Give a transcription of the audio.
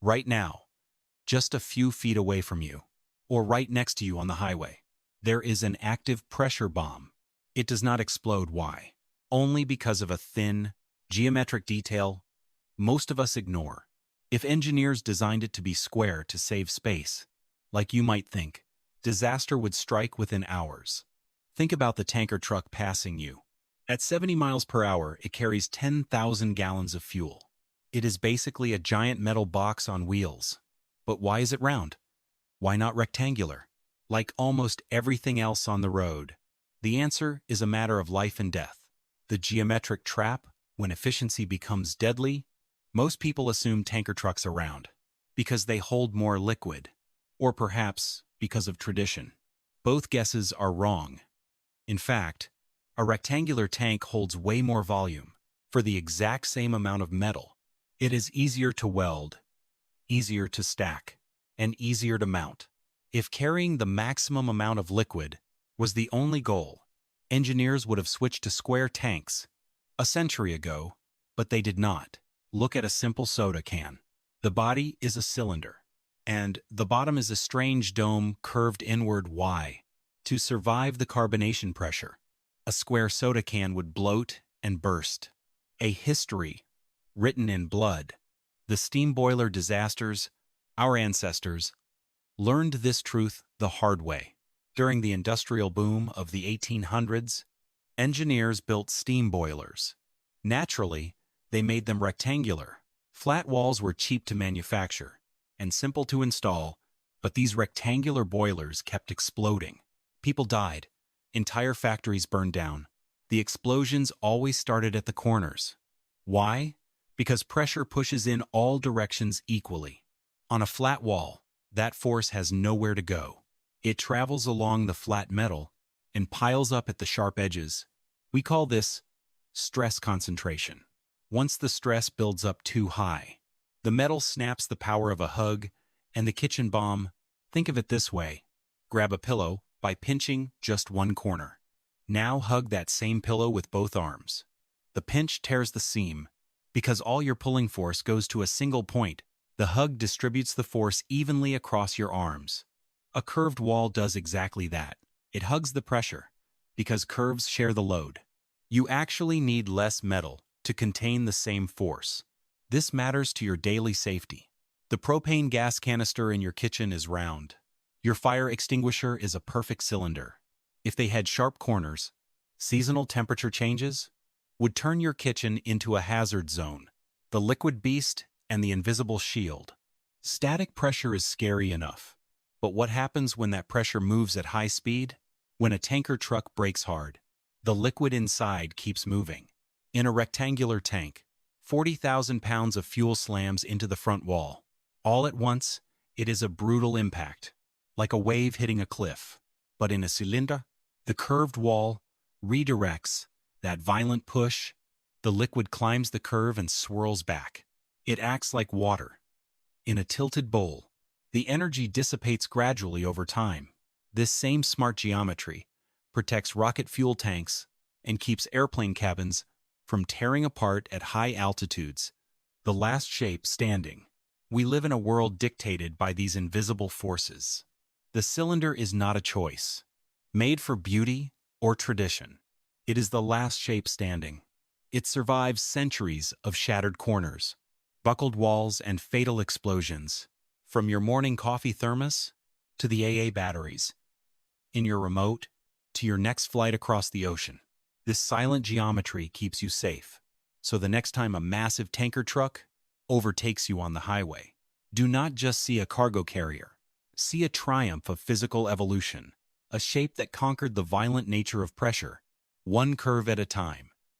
right now, just a few feet away from you, or right next to you on the highway. There is an active pressure bomb. It does not explode. Why? Only because of a thin, geometric detail most of us ignore. If engineers designed it to be square to save space, like you might think, disaster would strike within hours. Think about the tanker truck passing you. At 70 miles per hour, it carries 10,000 gallons of fuel. It is basically a giant metal box on wheels. But why is it round? Why not rectangular? Like almost everything else on the road, the answer is a matter of life and death. The geometric trap, when efficiency becomes deadly, most people assume tanker trucks are round because they hold more liquid, or perhaps because of tradition. Both guesses are wrong. In fact, a rectangular tank holds way more volume for the exact same amount of metal. It is easier to weld, easier to stack, and easier to mount. If carrying the maximum amount of liquid was the only goal, engineers would have switched to square tanks a century ago, but they did not. Look at a simple soda can. The body is a cylinder, and the bottom is a strange dome curved inward. Why? To survive the carbonation pressure. A square soda can would bloat and burst. A history written in blood. The steam boiler disasters, our ancestors, learned this truth the hard way. During the industrial boom of the 1800s, engineers built steam boilers. Naturally, they made them rectangular. Flat walls were cheap to manufacture and simple to install, but these rectangular boilers kept exploding. People died. Entire factories burned down. The explosions always started at the corners. Why? Because pressure pushes in all directions equally. On a flat wall, that force has nowhere to go. It travels along the flat metal and piles up at the sharp edges. We call this stress concentration. Once the stress builds up too high, the metal snaps the power of a hug, and the kitchen bomb. Think of it this way. Grab a pillow by pinching just one corner. Now hug that same pillow with both arms. The pinch tears the seam. Because all your pulling force goes to a single point, the hug distributes the force evenly across your arms. A curved wall does exactly that. It hugs the pressure, because curves share the load. You actually need less metal to contain the same force. This matters to your daily safety. The propane gas canister in your kitchen is round. Your fire extinguisher is a perfect cylinder. If they had sharp corners, seasonal temperature changes would turn your kitchen into a hazard zone. The liquid beast and the invisible shield. Static pressure is scary enough. But what happens when that pressure moves at high speed? When a tanker truck brakes hard, the liquid inside keeps moving. In a rectangular tank, 40,000 pounds of fuel slams into the front wall. All at once, it is a brutal impact, like a wave hitting a cliff. But in a cylinder, the curved wall redirects that violent push. The liquid climbs the curve and swirls back. It acts like water. In a tilted bowl, the energy dissipates gradually over time. This same smart geometry protects rocket fuel tanks and keeps airplane cabins from tearing apart at high altitudes. The last shape standing. We live in a world dictated by these invisible forces. The cylinder is not a choice, made for beauty or tradition. It is the last shape standing. It survives centuries of shattered corners, buckled walls, and fatal explosions. From your morning coffee thermos to the AA batteries, in your remote to your next flight across the ocean. This silent geometry keeps you safe. So the next time a massive tanker truck overtakes you on the highway, do not just see a cargo carrier. See a triumph of physical evolution, a shape that conquered the violent nature of pressure, one curve at a time.